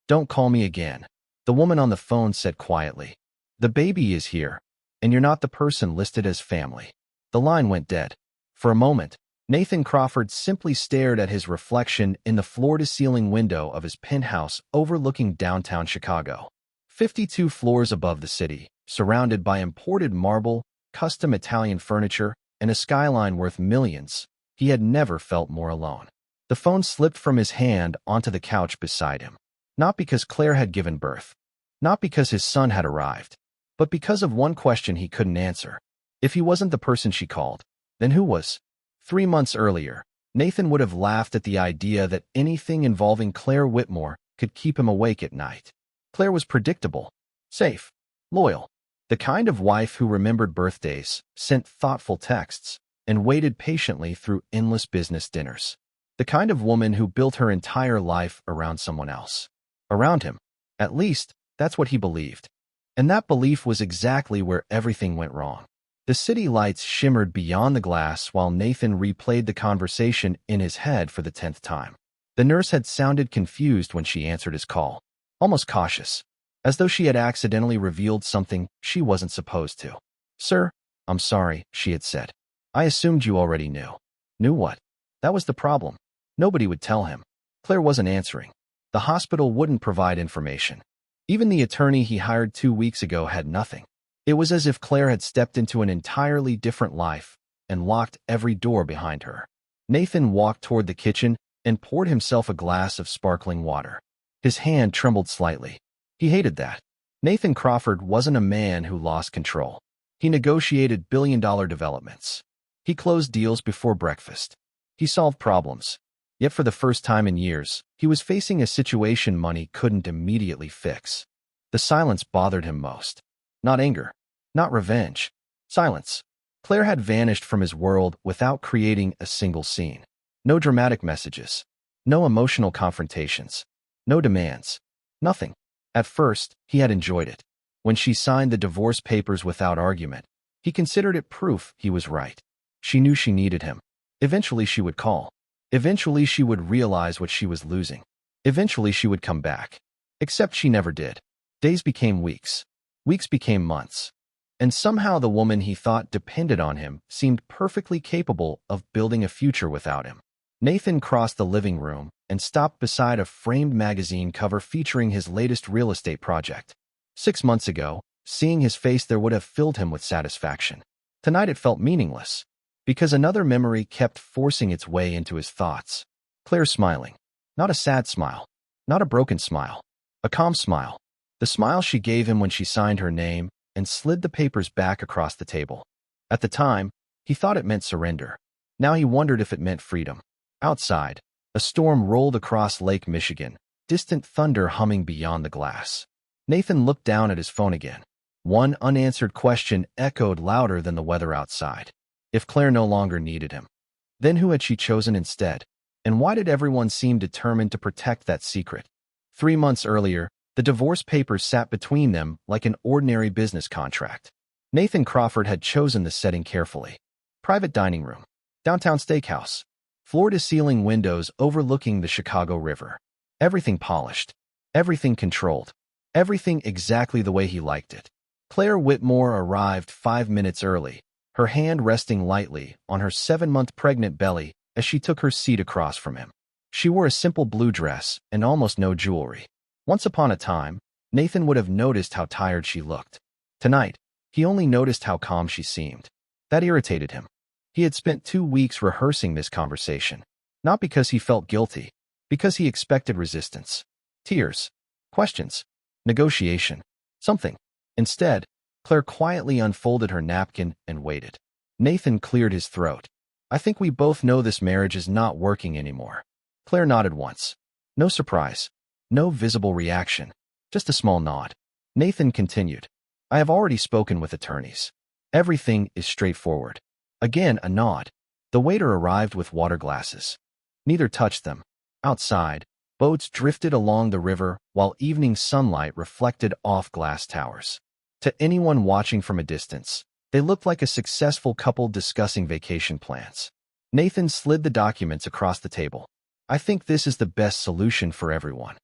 "Don't call me again," the woman on the phone said quietly. "The baby is here, and you're not the person listed as family." The line went dead. For a moment, Nathan Crawford simply stared at his reflection in the floor-to-ceiling window of his penthouse overlooking downtown Chicago. 52 floors above the city, surrounded by imported marble, custom Italian furniture, and a skyline worth millions, he had never felt more alone. The phone slipped from his hand onto the couch beside him. Not because Claire had given birth, not because his son had arrived, but because of one question he couldn't answer. If he wasn't the person she called, then who was? 3 months earlier, Nathan would have laughed at the idea that anything involving Claire Whitmore could keep him awake at night. Claire was predictable, safe, loyal, the kind of wife who remembered birthdays, sent thoughtful texts, and waited patiently through endless business dinners. The kind of woman who built her entire life around someone else. Around him. At least, that's what he believed. And that belief was exactly where everything went wrong. The city lights shimmered beyond the glass while Nathan replayed the conversation in his head for the 10th time. The nurse had sounded confused when she answered his call, almost cautious, as though she had accidentally revealed something she wasn't supposed to. "Sir, I'm sorry," she had said. "I assumed you already knew." Knew what? That was the problem. Nobody would tell him. Claire wasn't answering. The hospital wouldn't provide information. Even the attorney he hired 2 weeks ago had nothing. It was as if Claire had stepped into an entirely different life and locked every door behind her. Nathan walked toward the kitchen and poured himself a glass of sparkling water. His hand trembled slightly. He hated that. Nathan Crawford wasn't a man who lost control. He negotiated billion-dollar developments. He closed deals before breakfast. He solved problems. Yet for the first time in years, he was facing a situation money couldn't immediately fix. The silence bothered him most. Not anger. Not revenge. Silence. Claire had vanished from his world without creating a single scene. No dramatic messages. No emotional confrontations. No demands. Nothing. At first, he had enjoyed it. When she signed the divorce papers without argument, he considered it proof he was right. She knew she needed him. Eventually she would call. Eventually she would realize what she was losing. Eventually she would come back. Except she never did. Days became weeks. Weeks became months. And somehow the woman he thought depended on him seemed perfectly capable of building a future without him. Nathan crossed the living room and stopped beside a framed magazine cover featuring his latest real estate project. 6 months ago, seeing his face there would have filled him with satisfaction. Tonight it felt meaningless, because another memory kept forcing its way into his thoughts. Claire smiling. Not a sad smile. Not a broken smile. A calm smile. The smile she gave him when she signed her name and slid the papers back across the table. At the time, he thought it meant surrender. Now he wondered if it meant freedom. Outside, a storm rolled across Lake Michigan, distant thunder humming beyond the glass. Nathan looked down at his phone again. One unanswered question echoed louder than the weather outside. If Claire no longer needed him, then who had she chosen instead? And why did everyone seem determined to protect that secret? 3 months earlier, the divorce papers sat between them like an ordinary business contract. Nathan Crawford had chosen the setting carefully. Private dining room. Downtown steakhouse. Floor-to-ceiling windows overlooking the Chicago River. Everything polished. Everything controlled. Everything exactly the way he liked it. Claire Whitmore arrived 5 minutes early, her hand resting lightly on her 7-month pregnant belly as she took her seat across from him. She wore a simple blue dress and almost no jewelry. Once upon a time, Nathan would have noticed how tired she looked. Tonight, he only noticed how calm she seemed. That irritated him. He had spent 2 weeks rehearsing this conversation, not because he felt guilty, because he expected resistance. Tears. Questions. Negotiation. Something. Instead, Claire quietly unfolded her napkin and waited. Nathan cleared his throat. "I think we both know this marriage is not working anymore." Claire nodded once. No surprise. No visible reaction. Just a small nod. Nathan continued. "I have already spoken with attorneys. Everything is straightforward." Again a nod. The waiter arrived with water glasses. Neither touched them. Outside, boats drifted along the river while evening sunlight reflected off glass towers. To anyone watching from a distance, they looked like a successful couple discussing vacation plans. Nathan slid the documents across the table. "I think this is the best solution for everyone."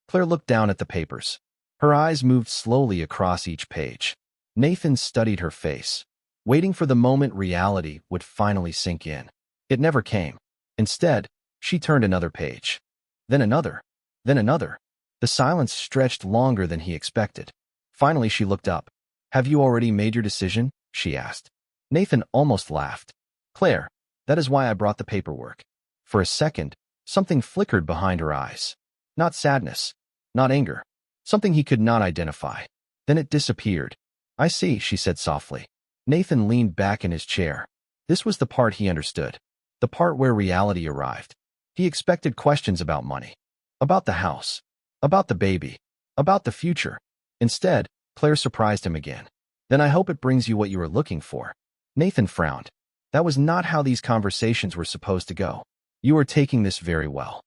Claire looked down at the papers. Her eyes moved slowly across each page. Nathan studied her face, waiting for the moment reality would finally sink in. It never came. Instead, she turned another page. Then another. Then another. The silence stretched longer than he expected. Finally, she looked up. "Have you already made your decision?" she asked. Nathan almost laughed. "Claire, that is why I brought the paperwork." For a second, something flickered behind her eyes. Not sadness, not anger, something he could not identify. Then it disappeared. "I see," she said softly. Nathan leaned back in his chair. This was the part he understood. The part where reality arrived. He expected questions about money, about the house, about the baby, about the future. Instead, Claire surprised him again. "Then I hope it brings you what you were looking for." Nathan frowned. That was not how these conversations were supposed to go. "You are taking this very well."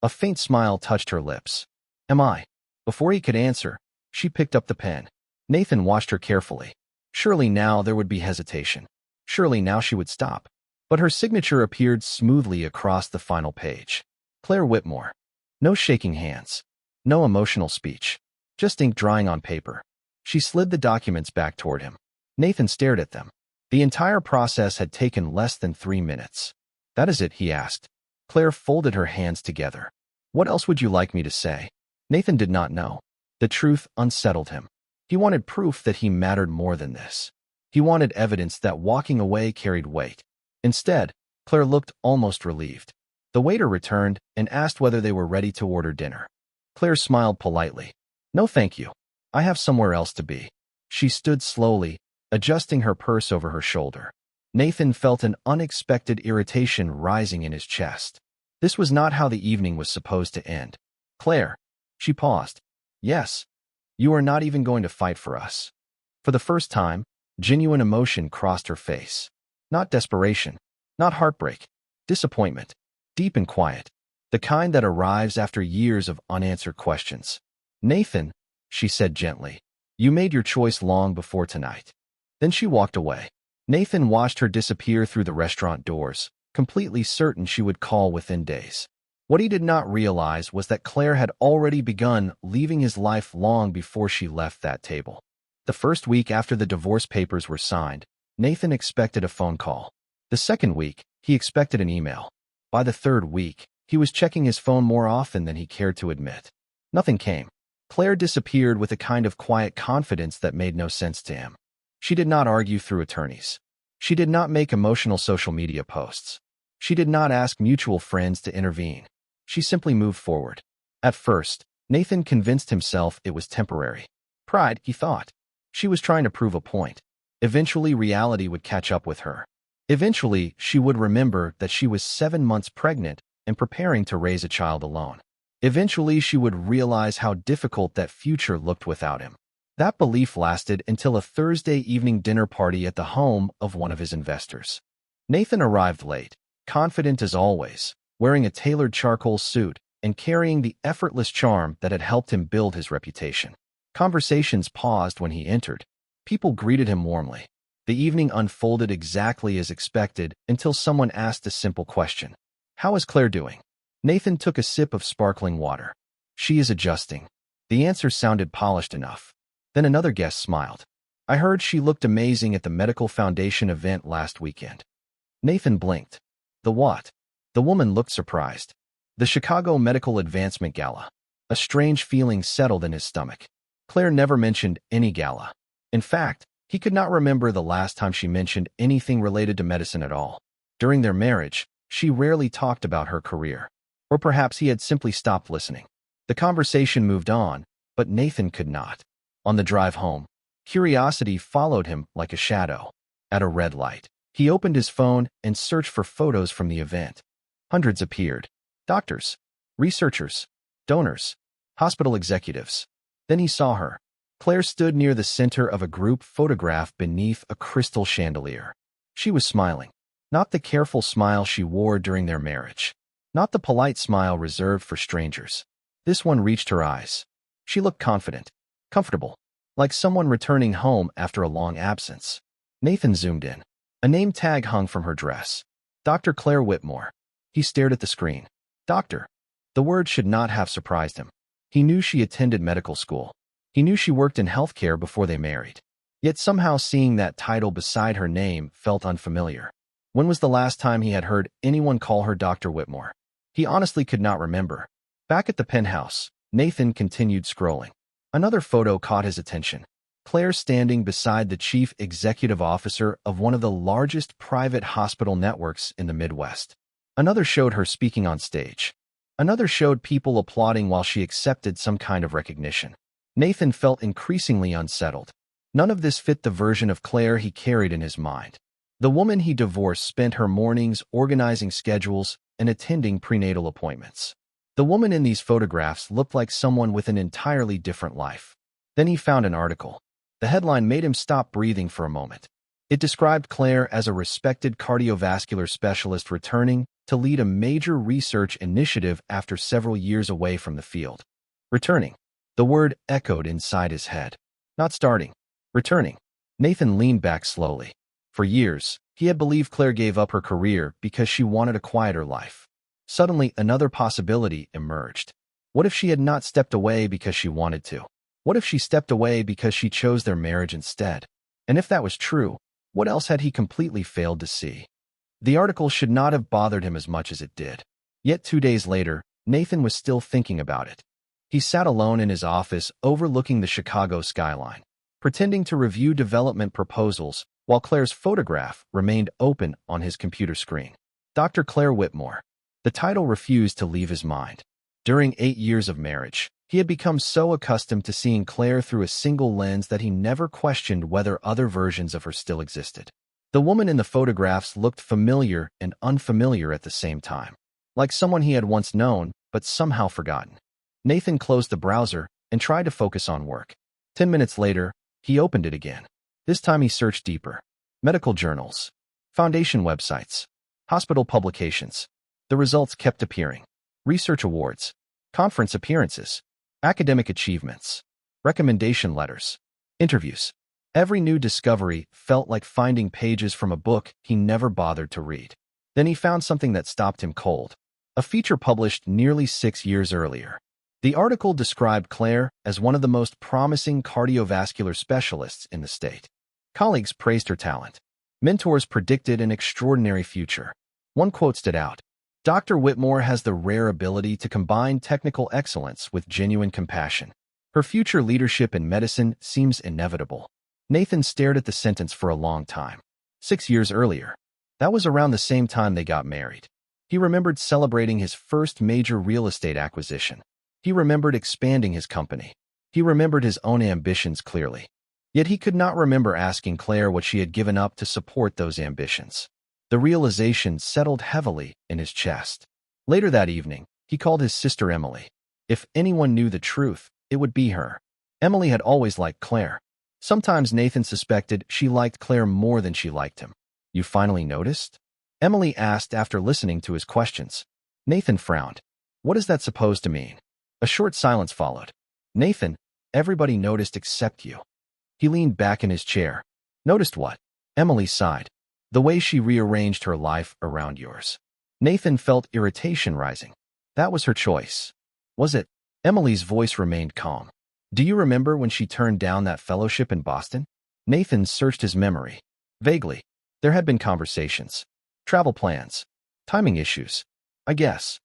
A faint smile touched her lips. "Am I?" Before he could answer, she picked up the pen. Nathan watched her carefully. Surely now there would be hesitation. Surely now she would stop. But her signature appeared smoothly across the final page. Claire Whitmore. No shaking hands. No emotional speech. Just ink drying on paper. She slid the documents back toward him. Nathan stared at them. The entire process had taken less than 3 minutes. "That is it?" he asked. Claire folded her hands together. "What else would you like me to say?" Nathan did not know. The truth unsettled him. He wanted proof that he mattered more than this. He wanted evidence that walking away carried weight. Instead, Claire looked almost relieved. The waiter returned and asked whether they were ready to order dinner. Claire smiled politely. "No, thank you. I have somewhere else to be." She stood slowly, adjusting her purse over her shoulder. Nathan felt an unexpected irritation rising in his chest. This was not how the evening was supposed to end. "Claire." She paused. "Yes. You are not even going to fight for us." For the first time, genuine emotion crossed her face. Not desperation. Not heartbreak. Disappointment. Deep and quiet. The kind that arrives after years of unanswered questions. "Nathan," she said gently, "you made your choice long before tonight." Then she walked away. Nathan watched her disappear through the restaurant doors, completely certain she would call within days. What he did not realize was that Claire had already begun leaving his life long before she left that table. The first week after the divorce papers were signed, Nathan expected a phone call. The second week, he expected an email. By the third week, he was checking his phone more often than he cared to admit. Nothing came. Claire disappeared with a kind of quiet confidence that made no sense to him. She did not argue through attorneys. She did not make emotional social media posts. She did not ask mutual friends to intervene. She simply moved forward. At first, Nathan convinced himself it was temporary. Pride, he thought. She was trying to prove a point. Eventually, reality would catch up with her. Eventually, she would remember that she was 7 months pregnant and preparing to raise a child alone. Eventually, she would realize how difficult that future looked without him. That belief lasted until a Thursday evening dinner party at the home of one of his investors. Nathan arrived late, confident as always, wearing a tailored charcoal suit and carrying the effortless charm that had helped him build his reputation. Conversations paused when he entered. People greeted him warmly. The evening unfolded exactly as expected until someone asked a simple question. "How is Claire doing?" Nathan took a sip of sparkling water. "She is adjusting." The answer sounded polished enough. Then another guest smiled. "I heard she looked amazing at the Medical Foundation event last weekend." Nathan blinked. "The what?" The woman looked surprised. "The Chicago Medical Advancement Gala." A strange feeling settled in his stomach. Claire never mentioned any gala. In fact, he could not remember the last time she mentioned anything related to medicine at all. During their marriage, she rarely talked about her career. Or perhaps he had simply stopped listening. The conversation moved on, but Nathan could not. On the drive home, curiosity followed him like a shadow. At a red light, he opened his phone and searched for photos from the event. Hundreds appeared. Doctors, researchers, donors, hospital executives. Then he saw her. Claire stood near the center of a group photograph beneath a crystal chandelier. She was smiling. Not the careful smile she wore during their marriage. Not the polite smile reserved for strangers. This one reached her eyes. She looked confident, comfortable, like someone returning home after a long absence. Nathan zoomed in. A name tag hung from her dress. Dr. Clare Whitmore. He stared at the screen. Doctor. The word should not have surprised him. He knew she attended medical school. He knew she worked in healthcare before they married. Yet somehow seeing that title beside her name felt unfamiliar. When was the last time he had heard anyone call her Dr. Whitmore? He honestly could not remember. Back at the penthouse, Nathan continued scrolling. Another photo caught his attention. Claire standing beside the chief executive officer of one of the largest private hospital networks in the Midwest. Another showed her speaking on stage. Another showed people applauding while she accepted some kind of recognition. Nathan felt increasingly unsettled. None of this fit the version of Claire he carried in his mind. The woman he divorced spent her mornings organizing schedules and attending prenatal appointments. The woman in these photographs looked like someone with an entirely different life. Then he found an article. The headline made him stop breathing for a moment. It described Claire as a respected cardiovascular specialist returning to lead a major research initiative after several years away from the field. Returning. The word echoed inside his head. Not starting. Returning. Nathan leaned back slowly. For years, he had believed Claire gave up her career because she wanted a quieter life. Suddenly, another possibility emerged. What if she had not stepped away because she wanted to? What if she stepped away because she chose their marriage instead? And if that was true, what else had he completely failed to see? The article should not have bothered him as much as it did. Yet 2 days later, Nathan was still thinking about it. He sat alone in his office overlooking the Chicago skyline, pretending to review development proposals while Claire's photograph remained open on his computer screen. Dr. Clare Whitmore. The title refused to leave his mind. During 8 years of marriage, he had become so accustomed to seeing Claire through a single lens that he never questioned whether other versions of her still existed. The woman in the photographs looked familiar and unfamiliar at the same time, like someone he had once known but somehow forgotten. Nathan closed the browser and tried to focus on work. 10 minutes later, he opened it again. This time he searched deeper. Medical journals, foundation websites, hospital publications. The results kept appearing. Research awards, conference appearances, academic achievements, recommendation letters, interviews. Every new discovery felt like finding pages from a book he never bothered to read. Then he found something that stopped him cold. A feature published nearly 6 years earlier. The article described Claire as one of the most promising cardiovascular specialists in the state. Colleagues praised her talent. Mentors predicted an extraordinary future. One quote stood out. Dr. Whitmore has the rare ability to combine technical excellence with genuine compassion. Her future leadership in medicine seems inevitable. Nathan stared at the sentence for a long time. 6 years earlier. That was around the same time they got married. He remembered celebrating his first major real estate acquisition. He remembered expanding his company. He remembered his own ambitions clearly. Yet he could not remember asking Claire what she had given up to support those ambitions. The realization settled heavily in his chest. Later that evening, he called his sister Emily. If anyone knew the truth, it would be her. Emily had always liked Claire. Sometimes Nathan suspected she liked Claire more than she liked him. You finally noticed? Emily asked after listening to his questions. Nathan frowned. What is that supposed to mean? A short silence followed. Nathan, everybody noticed except you. He leaned back in his chair. Noticed what? Emily sighed. The way she rearranged her life around yours. Nathan felt irritation rising. That was her choice. Was it? Emily's voice remained calm. Do you remember when she turned down that fellowship in Boston? Nathan searched his memory. Vaguely. There had been conversations. Travel plans. Timing issues. I guess.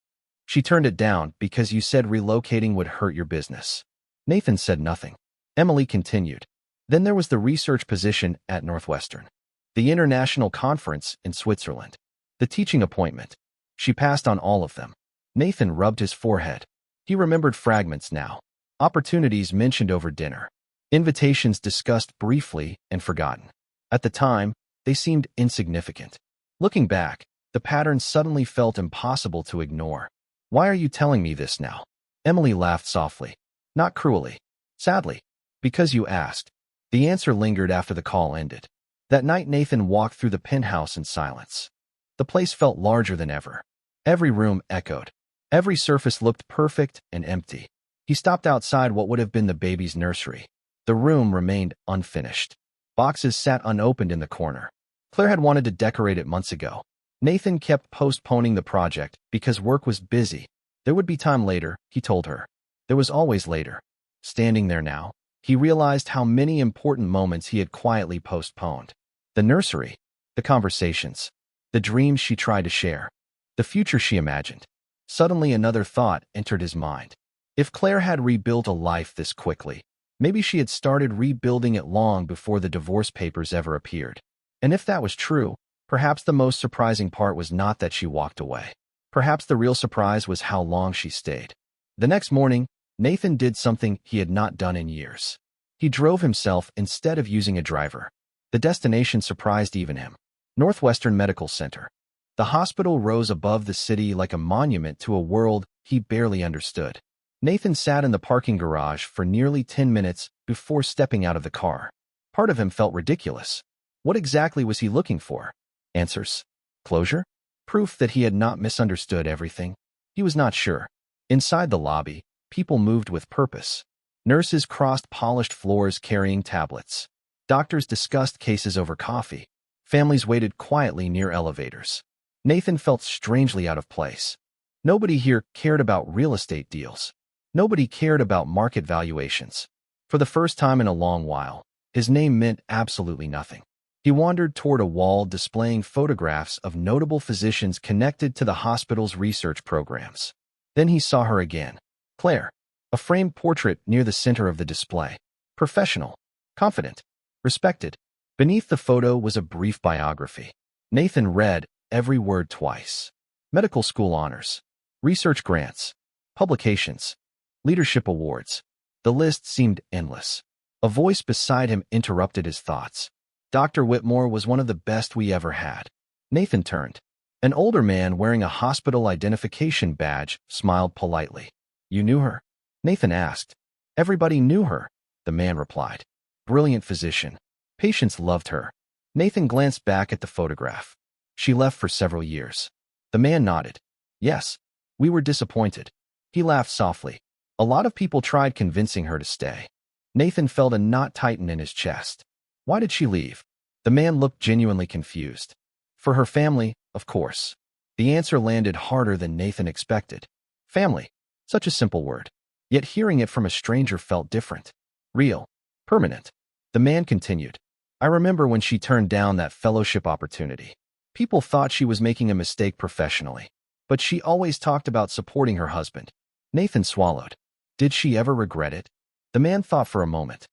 She turned it down because you said relocating would hurt your business. Nathan said nothing. Emily continued. Then there was the research position at Northwestern. The international conference in Switzerland. The teaching appointment. She passed on all of them. Nathan rubbed his forehead. He remembered fragments now. Opportunities mentioned over dinner. Invitations discussed briefly and forgotten. At the time, they seemed insignificant. Looking back, the pattern suddenly felt impossible to ignore. Why are you telling me this now? Emily laughed softly. Not cruelly. Sadly. Because you asked. The answer lingered after the call ended. That night Nathan walked through the penthouse in silence. The place felt larger than ever. Every room echoed. Every surface looked perfect and empty. He stopped outside what would have been the baby's nursery. The room remained unfinished. Boxes sat unopened in the corner. Claire had wanted to decorate it months ago. Nathan kept postponing the project because work was busy. There would be time later, he told her. There was always later. Standing there now, he realized how many important moments he had quietly postponed. The nursery, the conversations, the dreams she tried to share, the future she imagined. Suddenly another thought entered his mind. If Claire had rebuilt a life this quickly, maybe she had started rebuilding it long before the divorce papers ever appeared. And if that was true, perhaps the most surprising part was not that she walked away. Perhaps the real surprise was how long she stayed. The next morning, Nathan did something he had not done in years. He drove himself instead of using a driver. The destination surprised even him. Northwestern Medical Center. The hospital rose above the city like a monument to a world he barely understood. Nathan sat in the parking garage for nearly 10 minutes before stepping out of the car. Part of him felt ridiculous. What exactly was he looking for? Answers? Closure? Proof that he had not misunderstood everything? He was not sure. Inside the lobby, people moved with purpose. Nurses crossed polished floors carrying tablets. Doctors discussed cases over coffee. Families waited quietly near elevators. Nathan felt strangely out of place. Nobody here cared about real estate deals. Nobody cared about market valuations. For the first time in a long while, his name meant absolutely nothing. He wandered toward a wall displaying photographs of notable physicians connected to the hospital's research programs. Then he saw her again. Claire. A framed portrait near the center of the display. Professional. Confident. Respected. Beneath the photo was a brief biography. Nathan read every word twice. Medical school honors. Research grants. Publications. Leadership awards. The list seemed endless. A voice beside him interrupted his thoughts. Dr. Whitmore was one of the best we ever had. Nathan turned. An older man wearing a hospital identification badge smiled politely. You knew her? Nathan asked. Everybody knew her, the man replied. Brilliant physician. Patients loved her. Nathan glanced back at the photograph. She left for several years. The man nodded. Yes, we were disappointed. He laughed softly. A lot of people tried convincing her to stay. Nathan felt a knot tighten in his chest. Why did she leave? The man looked genuinely confused. For her family, of course. The answer landed harder than Nathan expected. Family. Such a simple word. Yet hearing it from a stranger felt different. Real. Permanent. The man continued. I remember when she turned down that fellowship opportunity. People thought she was making a mistake professionally. But she always talked about supporting her husband. Nathan swallowed. Did she ever regret it? The man thought for a moment.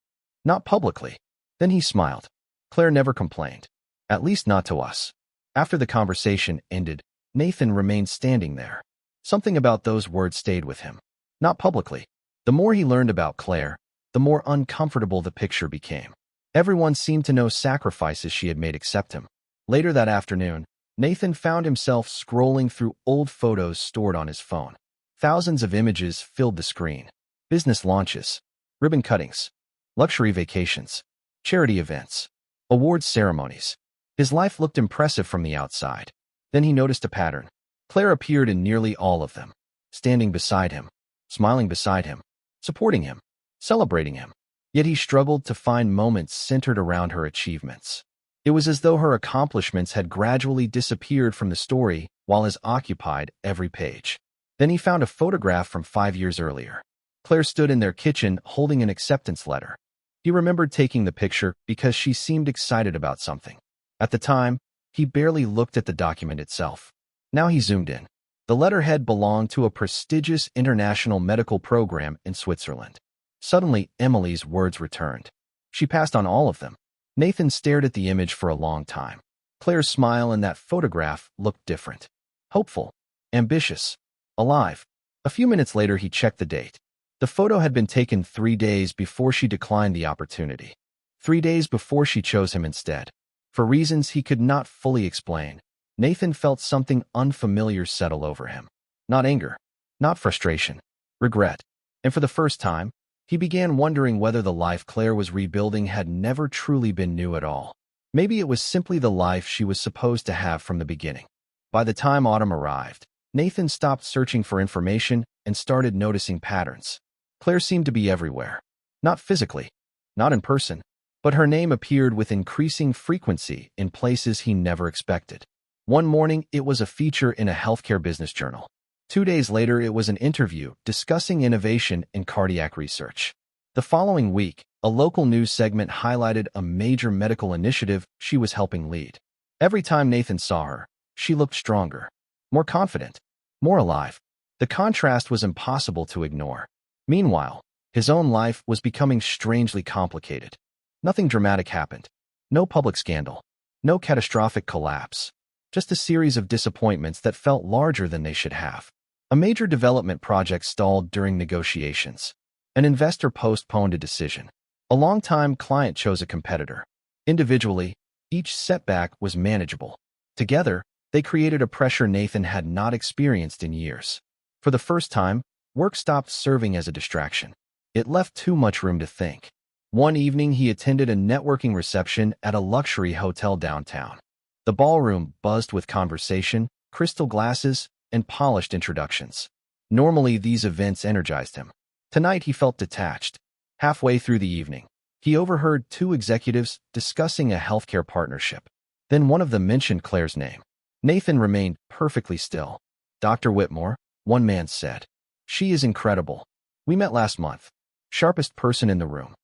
Not publicly. Then he smiled. Claire never complained. At least not to us. After the conversation ended, Nathan remained standing there. Something about those words stayed with him. Not publicly. The more he learned about Claire, the more uncomfortable the picture became. Everyone seemed to know sacrifices she had made except him. Later that afternoon, Nathan found himself scrolling through old photos stored on his phone. Thousands of images filled the screen. Business launches, ribbon cuttings, luxury vacations, charity events, awards ceremonies. His life looked impressive from the outside. Then he noticed a pattern. Claire appeared in nearly all of them, standing beside him, smiling beside him, supporting him, celebrating him. Yet he struggled to find moments centered around her achievements. It was as though her accomplishments had gradually disappeared from the story while his occupied every page. Then he found a photograph from 5 years earlier. Claire stood in their kitchen holding an acceptance letter. He remembered taking the picture because she seemed excited about something. At the time, he barely looked at the document itself. Now he zoomed in. The letterhead belonged to a prestigious international medical program in Switzerland. Suddenly, Emily's words returned. She passed on all of them. Nathan stared at the image for a long time. Claire's smile in that photograph looked different. Hopeful. Ambitious. Alive. A few minutes later, he checked the date. The photo had been taken 3 days before she declined the opportunity. 3 days before she chose him instead. For reasons he could not fully explain, Nathan felt something unfamiliar settle over him. Not anger. Not frustration. Regret. And for the first time, he began wondering whether the life Claire was rebuilding had never truly been new at all. Maybe it was simply the life she was supposed to have from the beginning. By the time autumn arrived, Nathan stopped searching for information and started noticing patterns. Claire seemed to be everywhere. Not physically, not in person, but her name appeared with increasing frequency in places he never expected. One morning, it was a feature in a healthcare business journal. 2 days later, it was an interview discussing innovation in cardiac research. The following week, a local news segment highlighted a major medical initiative she was helping lead. Every time Nathan saw her, she looked stronger, more confident, more alive. The contrast was impossible to ignore. Meanwhile, his own life was becoming strangely complicated. Nothing dramatic happened. No public scandal. No catastrophic collapse. Just a series of disappointments that felt larger than they should have. A major development project stalled during negotiations. An investor postponed a decision. A longtime client chose a competitor. Individually, each setback was manageable. Together, they created a pressure Nathan had not experienced in years. For the first time, work stopped serving as a distraction. It left too much room to think. One evening, he attended a networking reception at a luxury hotel downtown. The ballroom buzzed with conversation, crystal glasses, and polished introductions. Normally, these events energized him. Tonight, he felt detached. Halfway through the evening, he overheard two executives discussing a healthcare partnership. Then one of them mentioned Claire's name. Nathan remained perfectly still. "Dr. Whitmore," one man said. "She is incredible. We met last month. Sharpest person in the room."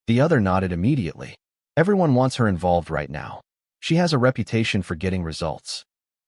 The other nodded immediately. "Everyone wants her involved right now. She has a reputation for getting results."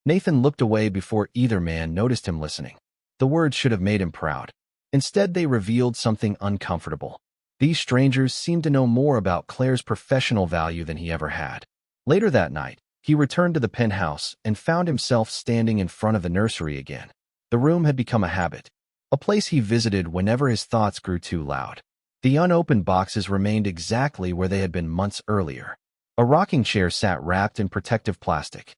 Nathan looked away before either man noticed him listening. The words should have made him proud. Instead, they revealed something uncomfortable. These strangers seemed to know more about Claire's professional value than he ever had. Later that night, he returned to the penthouse and found himself standing in front of the nursery again. The room had become a habit, a place he visited whenever his thoughts grew too loud. The unopened boxes remained exactly where they had been months earlier. A rocking chair sat wrapped in protective plastic.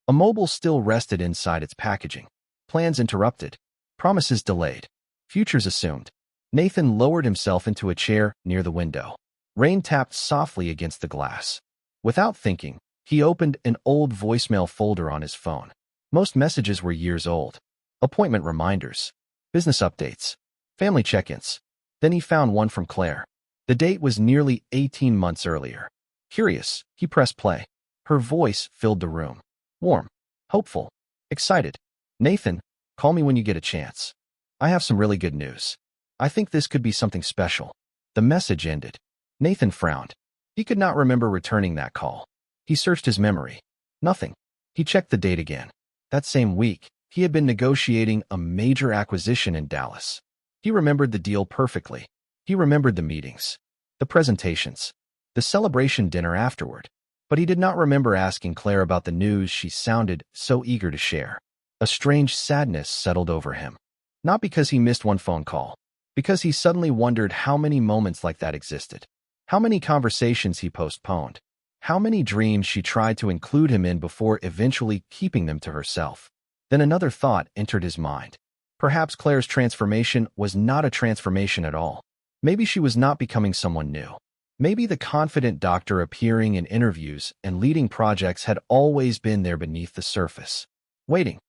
A mobile still rested inside its packaging. Plans interrupted. Promises delayed. Futures assumed. Nathan lowered himself into a chair near the window. Rain tapped softly against the glass. Without thinking, he opened an old voicemail folder on his phone. Most messages were years old. Appointment reminders, business updates, family check-ins. Then he found one from Claire. The date was nearly 18 months earlier. Curious, he pressed play. Her voice filled the room. Warm, hopeful, excited. "Nathan, call me when you get a chance. I have some really good news. I think this could be something special." The message ended. Nathan frowned. He could not remember returning that call. He searched his memory. Nothing. He checked the date again. That same week, he had been negotiating a major acquisition in Dallas. He remembered the deal perfectly. He remembered the meetings, the presentations, the celebration dinner afterward. But he did not remember asking Claire about the news she sounded so eager to share. A strange sadness settled over him. Not because he missed one phone call, because he suddenly wondered how many moments like that existed. How many conversations he postponed. How many dreams she tried to include him in before eventually keeping them to herself. Then another thought entered his mind. Perhaps Claire's transformation was not a transformation at all. Maybe she was not becoming someone new. Maybe the confident doctor appearing in interviews and leading projects had always been there beneath the surface. Waiting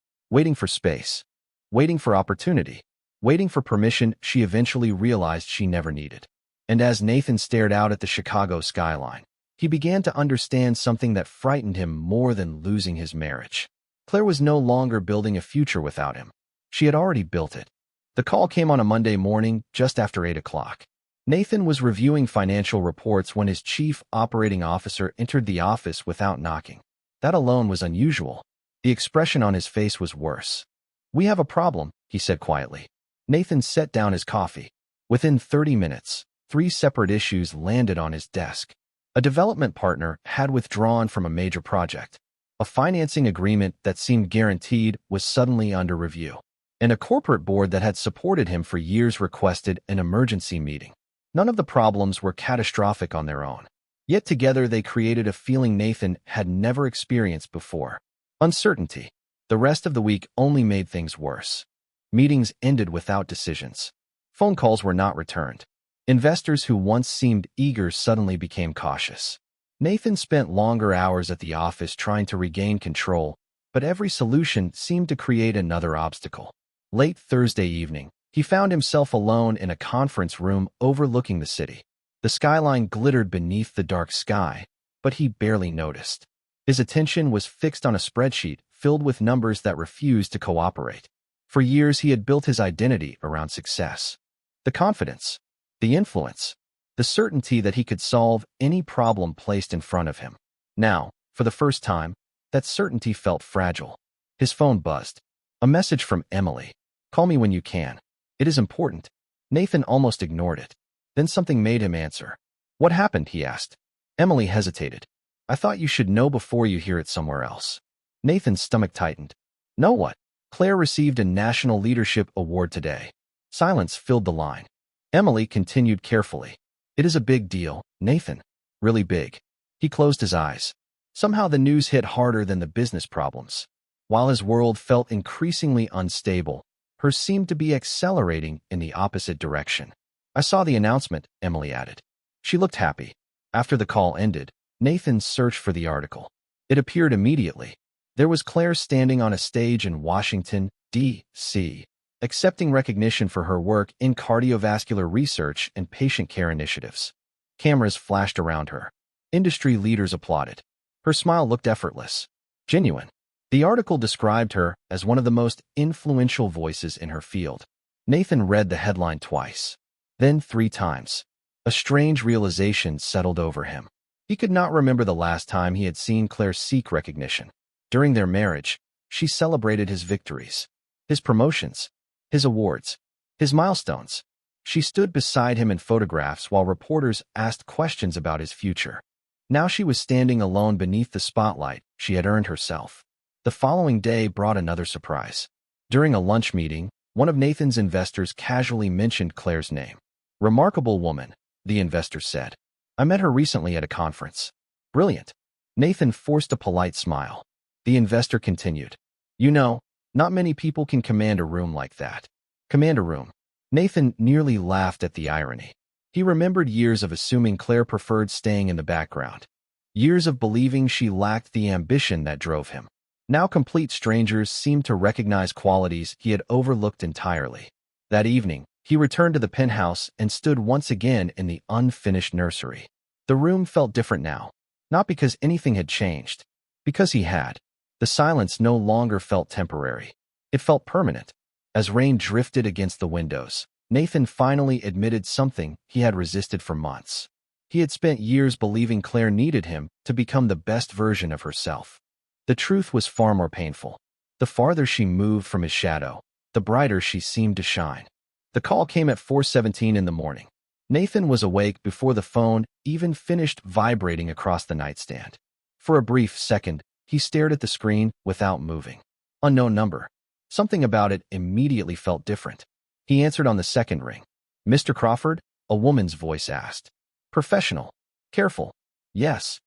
for space. Waiting for opportunity. Waiting for permission she eventually realized she never needed. And as Nathan stared out at the Chicago skyline, he began to understand something that frightened him more than losing his marriage. Claire was no longer building a future without him. She had already built it. The call came on a Monday morning, just after 8 o'clock. Nathan was reviewing financial reports when his chief operating officer entered the office without knocking. That alone was unusual. The expression on his face was worse. "We have a problem," he said quietly. Nathan set down his coffee. Within 30 minutes, 3 separate issues landed on his desk. A development partner had withdrawn from a major project. A financing agreement that seemed guaranteed was suddenly under review. And a corporate board that had supported him for years requested an emergency meeting. None of the problems were catastrophic on their own. Yet together they created a feeling Nathan had never experienced before. Uncertainty. The rest of the week only made things worse. Meetings ended without decisions. Phone calls were not returned. Investors who once seemed eager suddenly became cautious. Nathan spent longer hours at the office trying to regain control, but every solution seemed to create another obstacle. Late Thursday evening, he found himself alone in a conference room overlooking the city. The skyline glittered beneath the dark sky, but he barely noticed. His attention was fixed on a spreadsheet filled with numbers that refused to cooperate. For years, he had built his identity around success. The confidence, the influence, the certainty that he could solve any problem placed in front of him. Now, for the first time, that certainty felt fragile. His phone buzzed. A message from Emily. "Call me when you can. It is important." Nathan almost ignored it. Then something made him answer. "What happened?" he asked. Emily hesitated. "I thought you should know before you hear it somewhere else." Nathan's stomach tightened. "Know what?" "Claire received a National Leadership Award today." Silence filled the line. Emily continued carefully. "It is a big deal, Nathan. Really big." He closed his eyes. Somehow the news hit harder than the business problems. While his world felt increasingly unstable, hers seemed to be accelerating in the opposite direction. "I saw the announcement," Emily added. She looked happy. After the call ended, Nathan searched for the article. It appeared immediately. There was Claire standing on a stage in Washington, D.C., accepting recognition for her work in cardiovascular research and patient care initiatives. Cameras flashed around her. Industry leaders applauded. Her smile looked effortless, genuine. The article described her as one of the most influential voices in her field. Nathan read the headline twice, then 3 times. A strange realization settled over him. He could not remember the last time he had seen Claire seek recognition. During their marriage, she celebrated his victories, his promotions, his awards, his milestones. She stood beside him in photographs while reporters asked questions about his future. Now she was standing alone beneath the spotlight she had earned herself. The following day brought another surprise. During a lunch meeting, one of Nathan's investors casually mentioned Claire's name. "Remarkable woman," the investor said. "I met her recently at a conference." "Brilliant." Nathan forced a polite smile. The investor continued. "You know, not many people can command a room like that." Command a room. Nathan nearly laughed at the irony. He remembered years of assuming Claire preferred staying in the background. Years of believing she lacked the ambition that drove him. Now complete strangers seemed to recognize qualities he had overlooked entirely. That evening, he returned to the penthouse and stood once again in the unfinished nursery. The room felt different now, not because anything had changed, because he had. The silence no longer felt temporary. It felt permanent. As rain drifted against the windows, Nathan finally admitted something he had resisted for months. He had spent years believing Claire needed him to become the best version of herself. The truth was far more painful. The farther she moved from his shadow, the brighter she seemed to shine. The call came at 4:17 in the morning. Nathan was awake before the phone even finished vibrating across the nightstand. For a brief second, he stared at the screen without moving. Unknown number. Something about it immediately felt different. He answered on the second ring. "Mr. Crawford?" a woman's voice asked. "Professional. Careful." "Yes."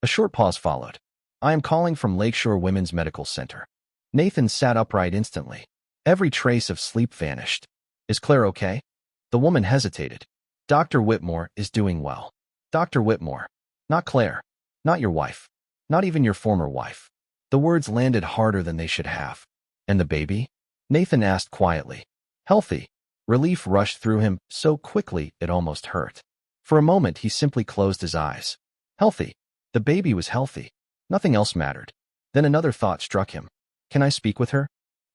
A short pause followed. "I am calling from Lakeshore Women's Medical Center." Nathan sat upright instantly. Every trace of sleep vanished. "Is Claire okay?" The woman hesitated. "Dr. Whitmore is doing well." "Dr. Whitmore. Not Claire. Not your wife. Not even your former wife." The words landed harder than they should have. "And the baby?" Nathan asked quietly. "Healthy." Relief rushed through him so quickly it almost hurt. For a moment, he simply closed his eyes. Healthy. The baby was healthy. Nothing else mattered. Then another thought struck him. "Can I speak with her?"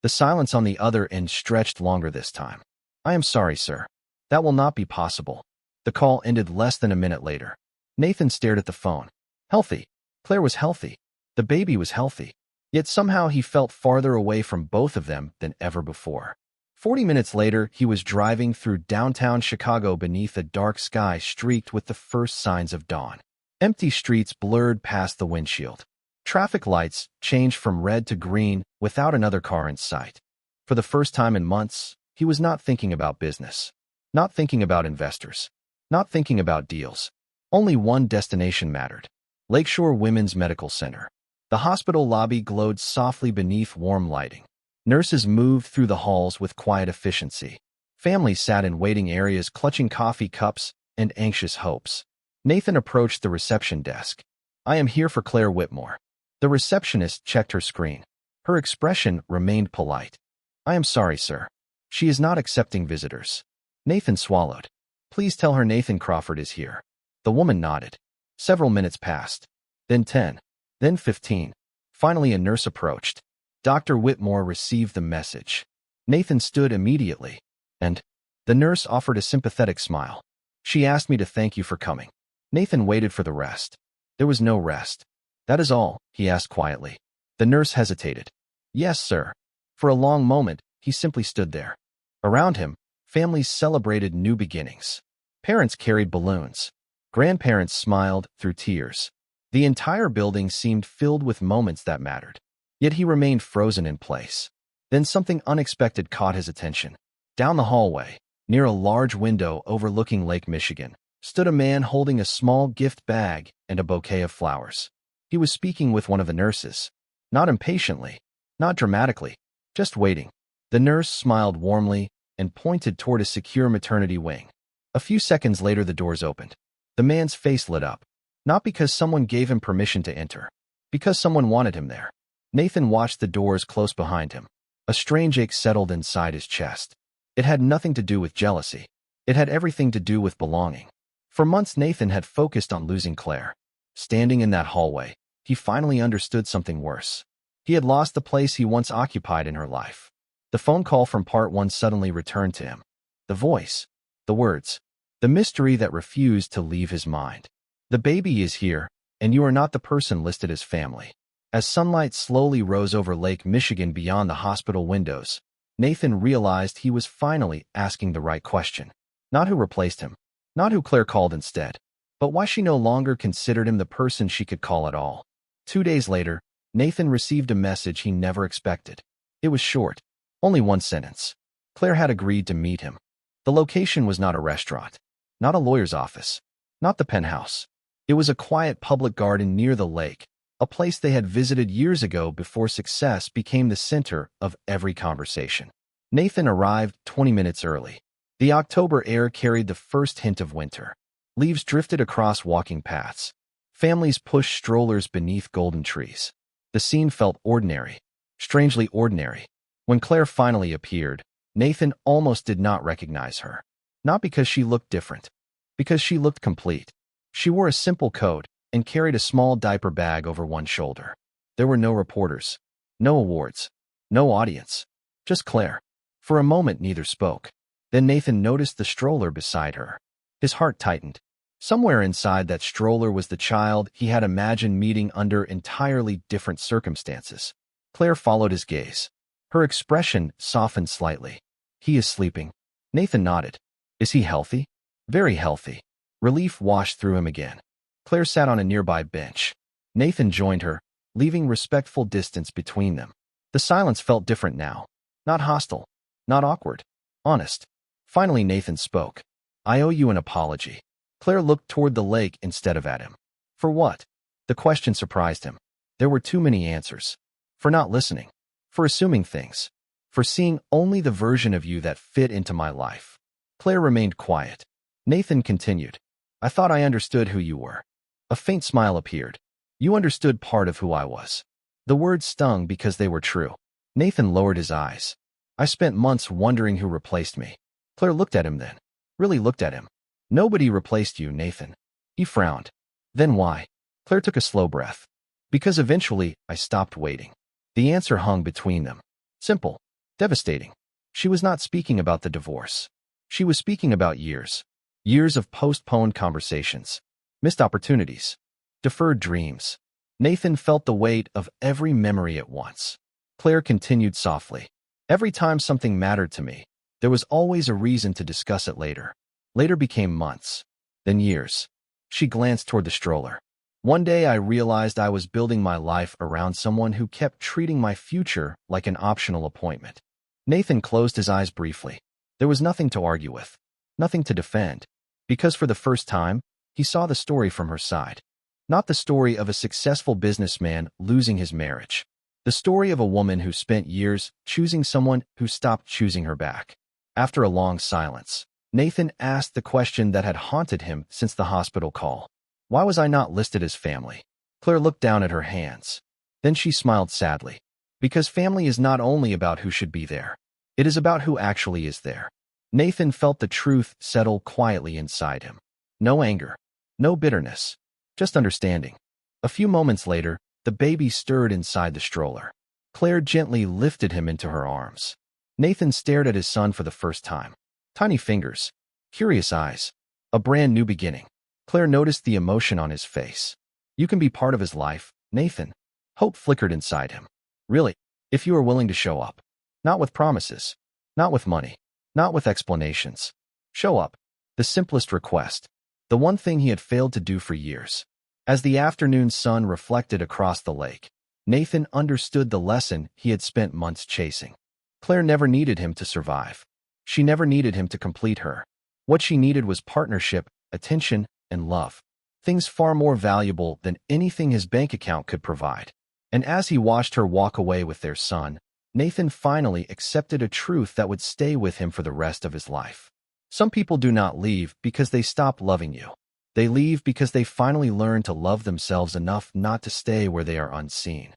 The silence on the other end stretched longer this time. "I am sorry, sir. That will not be possible." The call ended less than a minute later. Nathan stared at the phone. Healthy. Claire was healthy. The baby was healthy. Yet somehow he felt farther away from both of them than ever before. 40 minutes later, he was driving through downtown Chicago beneath a dark sky streaked with the first signs of dawn. Empty streets blurred past the windshield. Traffic lights changed from red to green without another car in sight. For the first time in months, he was not thinking about business, not thinking about investors, not thinking about deals. Only one destination mattered: Lakeshore Women's Medical Center. The hospital lobby glowed softly beneath warm lighting. Nurses moved through the halls with quiet efficiency. Families sat in waiting areas clutching coffee cups and anxious hopes. Nathan approached the reception desk. "I am here for Claire Whitmore." The receptionist checked her screen. Her expression remained polite. "I am sorry, sir. She is not accepting visitors." Nathan swallowed. "Please tell her Nathan Crawford is here." The woman nodded. Several minutes passed. Then 10. Then 15. Finally, a nurse approached. Dr. Whitmore received the message. Nathan stood immediately, and the nurse offered a sympathetic smile. She asked me to thank you for coming. Nathan waited for the rest. There was no rest. That is all, he asked quietly. The nurse hesitated. Yes, sir. For a long moment, he simply stood there. Around him, families celebrated new beginnings. Parents carried balloons. Grandparents smiled through tears. The entire building seemed filled with moments that mattered. Yet he remained frozen in place. Then something unexpected caught his attention. Down the hallway, near a large window overlooking Lake Michigan, stood a man holding a small gift bag and a bouquet of flowers. He was speaking with one of the nurses. Not impatiently, not dramatically, just waiting. The nurse smiled warmly and pointed toward a secure maternity wing. A few seconds later, the doors opened. The man's face lit up. Not because someone gave him permission to enter, because someone wanted him there. Nathan watched the doors close behind him. A strange ache settled inside his chest. It had nothing to do with jealousy. It had everything to do with belonging. For months, Nathan had focused on losing Claire. Standing in that hallway, he finally understood something worse. He had lost the place he once occupied in her life. The phone call from part 1 suddenly returned to him. The voice, the words, the mystery that refused to leave his mind. The baby is here, and you are not the person listed as family. As sunlight slowly rose over Lake Michigan beyond the hospital windows, Nathan realized he was finally asking the right question. Not who replaced him, not who Claire called instead, but why she no longer considered him the person she could call at all. 2 days later, Nathan received a message he never expected. It was short, only one sentence. Claire had agreed to meet him. The location was not a restaurant, not a lawyer's office, not the penthouse. It was a quiet public garden near the lake, a place they had visited years ago before success became the center of every conversation. Nathan arrived 20 minutes early. The October air carried the first hint of winter. Leaves drifted across walking paths. Families pushed strollers beneath golden trees. The scene felt ordinary, strangely ordinary. When Claire finally appeared, Nathan almost did not recognize her. Not because she looked different, because she looked complete. She wore a simple coat and carried a small diaper bag over one shoulder. There were no reporters, no awards, no audience, just Claire. For a moment, neither spoke. Then Nathan noticed the stroller beside her. His heart tightened. Somewhere inside that stroller was the child he had imagined meeting under entirely different circumstances. Claire followed his gaze. Her expression softened slightly. He is sleeping. Nathan nodded. Is he healthy? Very healthy. Relief washed through him again. Claire sat on a nearby bench. Nathan joined her, leaving respectful distance between them. The silence felt different now. Not hostile. Not awkward. Honest. Finally, Nathan spoke. I owe you an apology. Claire looked toward the lake instead of at him. For what? The question surprised him. There were too many answers. For not listening. For assuming things. For seeing only the version of you that fit into my life. Claire remained quiet. Nathan continued. I thought I understood who you were. A faint smile appeared. You understood part of who I was. The words stung because they were true. Nathan lowered his eyes. I spent months wondering who replaced me. Claire looked at him then. Really looked at him. Nobody replaced you, Nathan. He frowned. Then why? Claire took a slow breath. Because eventually, I stopped waiting. The answer hung between them. Simple. Devastating. She was not speaking about the divorce. She was speaking about years. Years of postponed conversations. Missed opportunities. Deferred dreams. Nathan felt the weight of every memory at once. Claire continued softly. Every time something mattered to me, there was always a reason to discuss it later. Later became months. Then years. She glanced toward the stroller. One day I realized I was building my life around someone who kept treating my future like an optional appointment. Nathan closed his eyes briefly. There was nothing to argue with. Nothing to defend. Because for the first time, he saw the story from her side. Not the story of a successful businessman losing his marriage. The story of a woman who spent years choosing someone who stopped choosing her back. After a long silence, Nathan asked the question that had haunted him since the hospital call. Why was I not listed as family? Claire looked down at her hands. Then she smiled sadly. Because family is not only about who should be there. It is about who actually is there. Nathan felt the truth settle quietly inside him. No anger. No bitterness. Just understanding. A few moments later, the baby stirred inside the stroller. Claire gently lifted him into her arms. Nathan stared at his son for the first time. Tiny fingers, curious eyes, a brand new beginning. Claire noticed the emotion on his face. You can be part of his life, Nathan. Hope flickered inside him. Really, if you are willing to show up. Not with promises. Not with money. Not with explanations. Show up. The simplest request. The one thing he had failed to do for years. As the afternoon sun reflected across the lake, Nathan understood the lesson he had spent months chasing. Claire never needed him to survive. She never needed him to complete her. What she needed was partnership, attention, and love. Things far more valuable than anything his bank account could provide. And as he watched her walk away with their son, Nathan finally accepted a truth that would stay with him for the rest of his life. Some people do not leave because they stop loving you. They leave because they finally learn to love themselves enough not to stay where they are unseen.